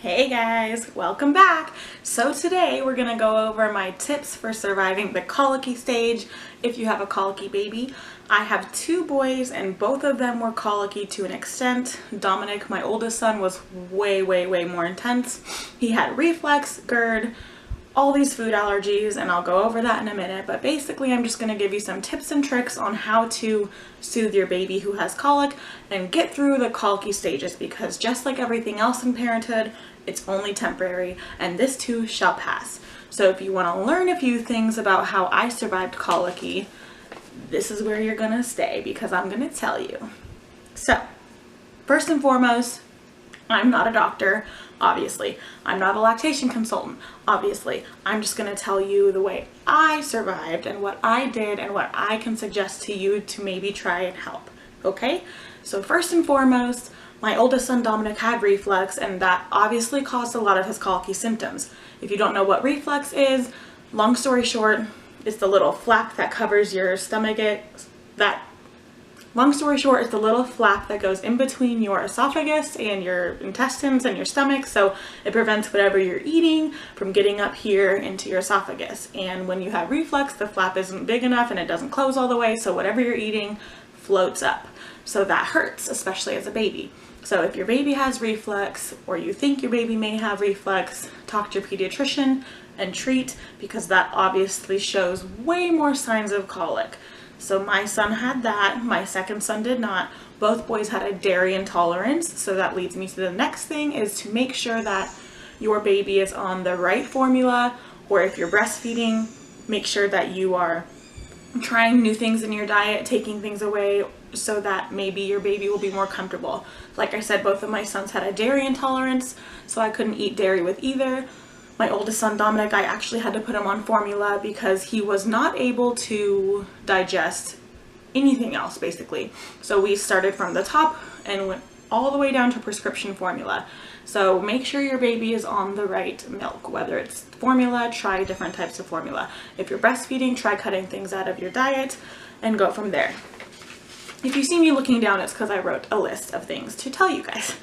Hey guys, welcome back. So today we're gonna go over my tips for surviving the colicky stage if you have a colicky baby. I have two boys and both of them were colicky to an extent. Dominic, my oldest son, was way more intense. He had reflux, GERD, all these food allergies, and I'll go over that in a minute, but basically I'm just going to give you some tips and tricks on how to soothe your baby who has colic and get through the colicky stages, because just like everything else in parenthood, it's only temporary and this too shall pass. So if you want to learn a few things about how I survived colicky, this is where you're going to stay, because I'm going to tell you. So first and foremost, I'm not a doctor, obviously. I'm not a lactation consultant, obviously. I'm just going to tell you the way I survived and what I did and what I can suggest to you to maybe try and help, okay? So first and foremost, my oldest son Dominic had reflux, and that obviously caused a lot of his colicky symptoms. If you don't know what reflux is, long story short, it's the little flap that covers your stomach. Long story short, it's the little flap that goes in between your esophagus and your intestines and your stomach, so it prevents whatever you're eating from getting up here into your esophagus. And when you have reflux, the flap isn't big enough and it doesn't close all the way, so whatever you're eating floats up. So that hurts, especially as a baby. So if your baby has reflux, or you think your baby may have reflux, talk to your pediatrician and treat, because that obviously shows way more signs of colic. So my son had that, my second son did not. Both boys had a dairy intolerance, so that leads me to the next thing, is to make sure that your baby is on the right formula, or if you're breastfeeding, make sure that you are trying new things in your diet, taking things away so that maybe your baby will be more comfortable. Like I said, both of my sons had a dairy intolerance, so I couldn't eat dairy with either. My oldest son, Dominic, I actually had to put him on formula because he was not able to digest anything else, basically. So we started from the top and went all the way down to prescription formula. So make sure your baby is on the right milk, whether it's formula, try different types of formula. If you're breastfeeding, try cutting things out of your diet and go from there. If you see me looking down, it's because I wrote a list of things to tell you guys.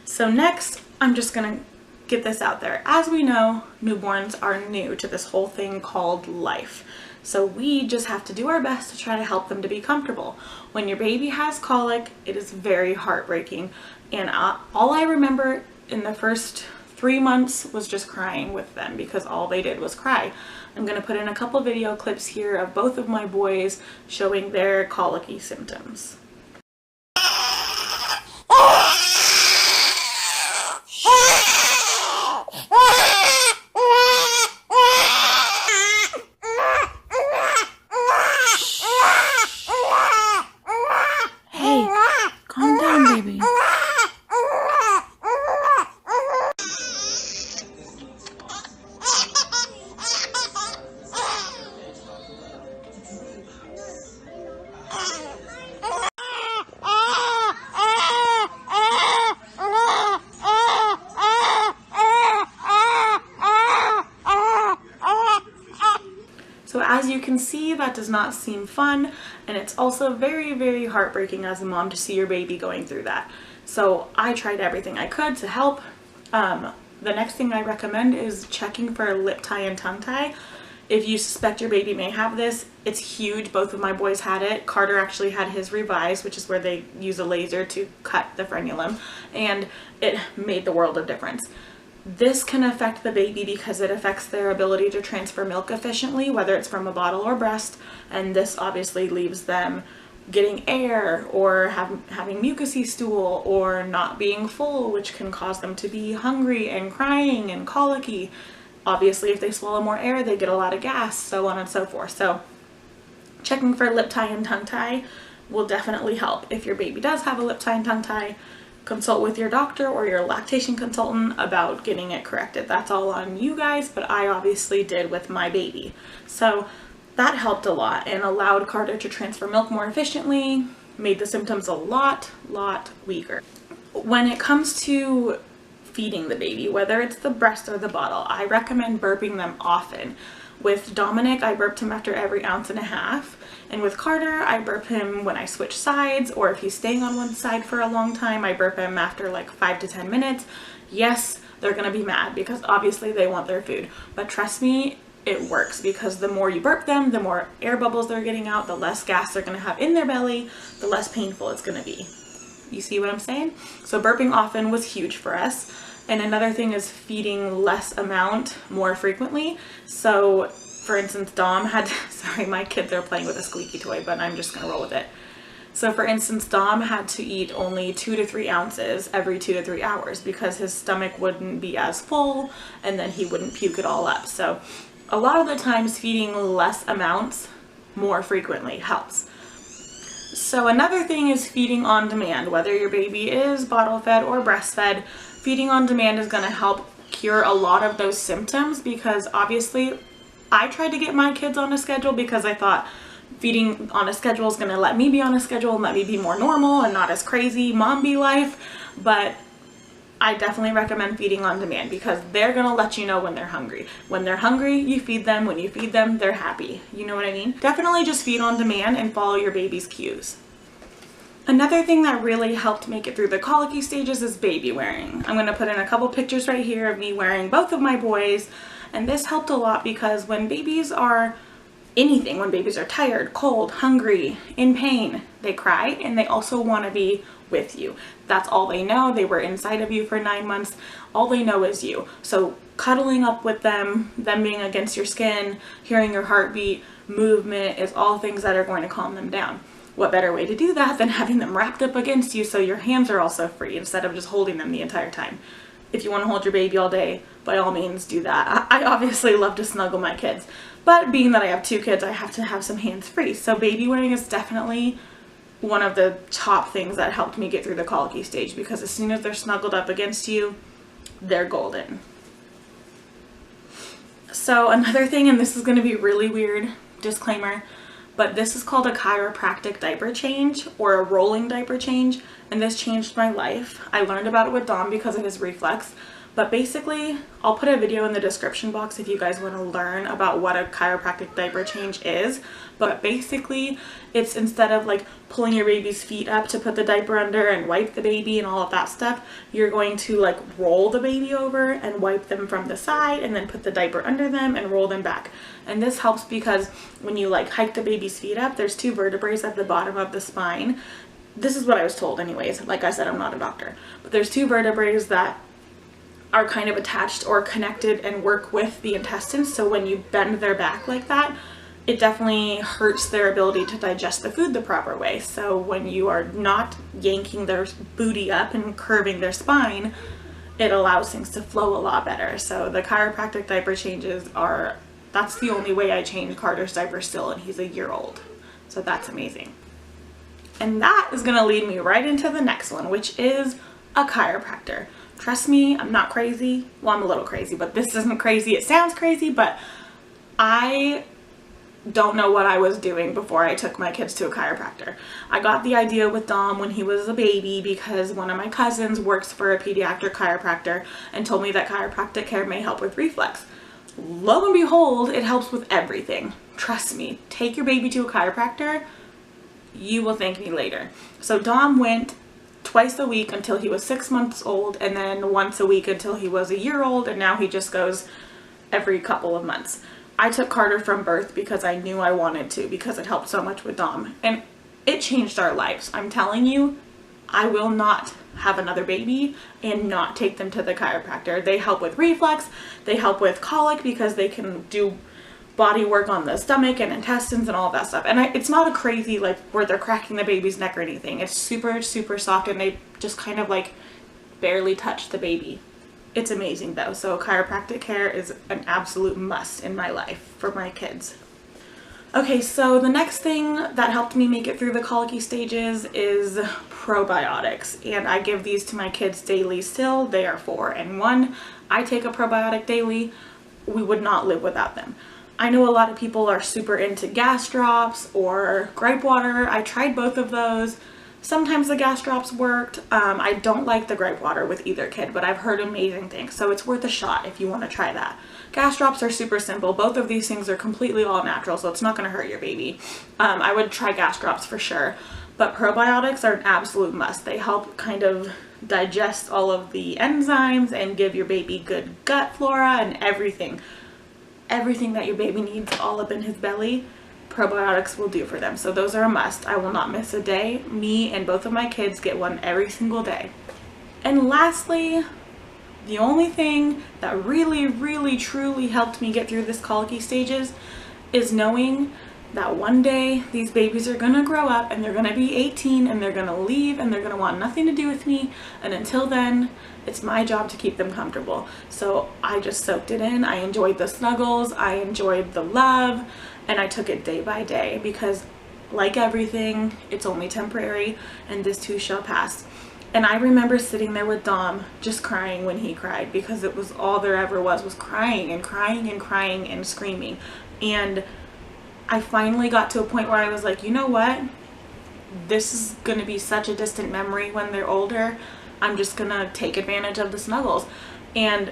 So next, I'm just gonna get this out there. As we know, newborns are new to this whole thing called life. So we just have to do our best to try to help them to be comfortable. When your baby has colic, it is very heartbreaking. And all I remember in the first 3 months was just crying with them, because all they did was cry. I'm going to put in a couple video clips here of both of my boys showing their colicky symptoms. So as you can see, that does not seem fun, and it's also very heartbreaking as a mom to see your baby going through that. So I tried everything I could to help. The next thing I recommend is checking for lip tie and tongue tie. If you suspect your baby may have this, it's huge. Both of my boys had it. Carter actually had his revised, which is where they use a laser to cut the frenulum, and it made the world of difference. This can affect the baby because it affects their ability to transfer milk efficiently, whether it's from a bottle or breast, and this obviously leaves them getting air or having mucousy stool or not being full, which can cause them to be hungry and crying and colicky. Obviously, if they swallow more air, they get a lot of gas, so on and so forth. So checking for lip tie and tongue tie will definitely help. If your baby does have a lip tie and tongue tie, consult with your doctor or your lactation consultant about getting it corrected. That's all on you guys, but I obviously did with my baby. So that helped a lot and allowed Carter to transfer milk more efficiently, made the symptoms a lot weaker. When it comes to feeding the baby, whether it's the breast or the bottle, I recommend burping them often. With Dominic, I burped him after every ounce and a half. And with Carter, I burp him when I switch sides, or if he's staying on one side for a long time, I burp him after like 5 to 10 minutes. Yes, they're gonna be mad because obviously they want their food. But trust me, it works, because the more you burp them, the more air bubbles they're getting out, the less gas they're gonna have in their belly, the less painful it's gonna be. You see what I'm saying? So burping often was huge for us. And another thing is feeding less amount more frequently. So for instance, Dom had, sorry, my kids are playing with a squeaky toy, but I'm just gonna roll with it. So for instance, Dom had to eat only 2 to 3 ounces every 2 to 3 hours because his stomach wouldn't be as full and then he wouldn't puke it all up. So a lot of the times feeding less amounts more frequently helps. So another thing is feeding on demand. Whether your baby is bottle fed or breastfed, feeding on demand is going to help cure a lot of those symptoms, because obviously I tried to get my kids on a schedule because I thought feeding on a schedule is going to let me be on a schedule and let me be more normal and not as crazy mom bee life. But I definitely recommend feeding on demand because they're going to let you know when they're hungry. When they're hungry, you feed them. When you feed them, they're happy. You know what I mean? Definitely just feed on demand and follow your baby's cues. Another thing that really helped make it through the colicky stages is baby wearing. I'm going to put in a couple pictures right here of me wearing both of my boys, and this helped a lot because when babies are anything, when babies are tired, cold, hungry, in pain, they cry and they also want to be with you. That's all they know. They were inside of you for 9 months. All they know is you. So cuddling up with them being against your skin, hearing your heartbeat, movement is all things that are going to calm them down. What better way to do that than having them wrapped up against you so your hands are also free instead of just holding them the entire time. If you want to hold your baby all day, by all means do that. I obviously love to snuggle my kids, but being that I have 2 kids, I have to have some hands free. So baby wearing is definitely one of the top things that helped me get through the colicky stage, because as soon as they're snuggled up against you, they're golden. So another thing, and this is going to be really weird, disclaimer, but this is called a chiropractic diaper change or a rolling diaper change, and this changed my life. I learned about it with Dom because of his reflux, but basically I'll put a video in the description box if you guys want to learn about what a chiropractic diaper change is. But basically it's, instead of like pulling your baby's feet up to put the diaper under and wipe the baby and all of that stuff, you're going to like roll the baby over and wipe them from the side and then put the diaper under them and roll them back. And this helps because when you like hike the baby's feet up, there's 2 vertebrae at the bottom of the spine. This is what I was told anyways. Like I said, I'm not a doctor, but there's 2 vertebrae that are kind of attached or connected and work with the intestines. So when you bend their back like that, it definitely hurts their ability to digest the food the proper way. So when you are not yanking their booty up and curving their spine, it allows things to flow a lot better. So the chiropractic diaper changes are, that's the only way I change Carter's diaper still, and he's a year old. So that's amazing. And that is gonna lead me right into the next one, which is a chiropractor. Trust me, I'm not crazy. Well, I'm a little crazy, but this isn't crazy. It sounds crazy, but I don't know what I was doing before I took my kids to a chiropractor. I got the idea with Dom when he was a baby because one of my cousins works for a pediatric chiropractor and told me that chiropractic care may help with reflux. Lo and behold, it helps with everything. Trust me, take your baby to a chiropractor, you will thank me later. So Dom went twice a week until he was 6 months old, and then once a week until he was a year old, and now he just goes every couple of months. I took Carter from birth because I knew I wanted to, because it helped so much with Dom, and it changed our lives. I'm telling you, I will not have another baby and not take them to the chiropractor. They help with reflux, they help with colic because they can do body work on the stomach and intestines and all that stuff. And it's not a crazy like where they're cracking the baby's neck or anything. It's super, super soft, and they just kind of like barely touch the baby. It's amazing though. So chiropractic care is an absolute must in my life for my kids. Okay, so the next thing that helped me make it through the colicky stages is probiotics, and I give these to my kids daily still. They are 4 and 1. I take a probiotic daily. We would not live without them. I know a lot of people are super into gas drops or gripe water. I tried both of those. Sometimes the gas drops worked. I don't like the gripe water with either kid, but I've heard amazing things, so it's worth a shot if you want to try that. Gas drops are super simple. Both of these things are completely all natural, so it's not going to hurt your baby. I would try gas drops for sure, but probiotics are an absolute must. They help kind of digest all of the enzymes and give your baby good gut flora and everything that your baby needs all up in his belly, probiotics will do for them. So those are a must. I will not miss a day. Me and both of my kids get one every single day. And lastly, the only thing that really truly helped me get through this colicky stages is knowing that one day these babies are gonna grow up and they're gonna be 18 and they're gonna leave and they're gonna want nothing to do with me, and until then it's my job to keep them comfortable. So I just soaked it in. I enjoyed the snuggles, I enjoyed the love, and I took it day by day, because like everything, it's only temporary and this too shall pass. And I remember sitting there with Dom just crying when he cried, because it was all there ever was crying and crying and crying and screaming. And I finally got to a point where I was like, you know what? This is going to be such a distant memory when they're older. I'm just going to take advantage of the snuggles. And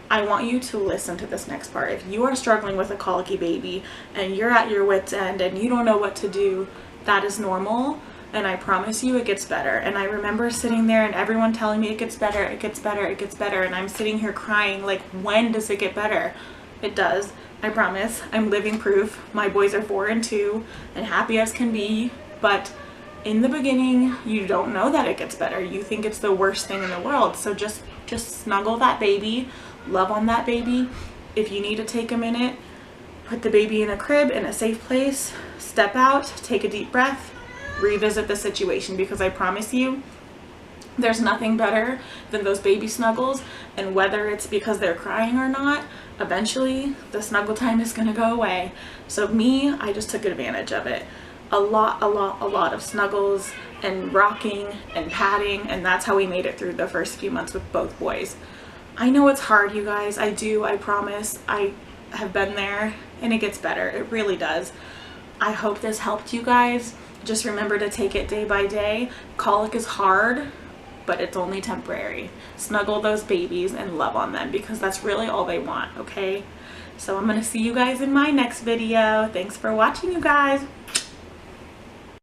I want you to listen to this next part. If you are struggling with a colicky baby and you're at your wit's end and you don't know what to do, that is normal. And I promise you it gets better. And I remember sitting there and everyone telling me it gets better, it gets better, it gets better. And I'm sitting here crying like, when does it get better? It does. I promise. I'm living proof. My boys are 4 and 2 and happy as can be, but in the beginning you don't know that it gets better. You think it's the worst thing in the world. So just snuggle that baby, love on that baby. If you need to take a minute, put the baby in a crib in a safe place, step out, take a deep breath, revisit the situation, because I promise you there's nothing better than those baby snuggles. And whether it's because they're crying or not, eventually the snuggle time is going to go away. So me, I just took advantage of it. A lot of snuggles and rocking and patting, and that's how we made it through the first few months with both boys. I know it's hard, you guys. I promise. I have been there and it gets better. It really does. I hope this helped you guys. Just remember to take it day by day. Colic is hard, but it's only temporary. Snuggle those babies and love on them, because that's really all they want, okay? So I'm gonna see you guys in my next video. Thanks for watching, you guys.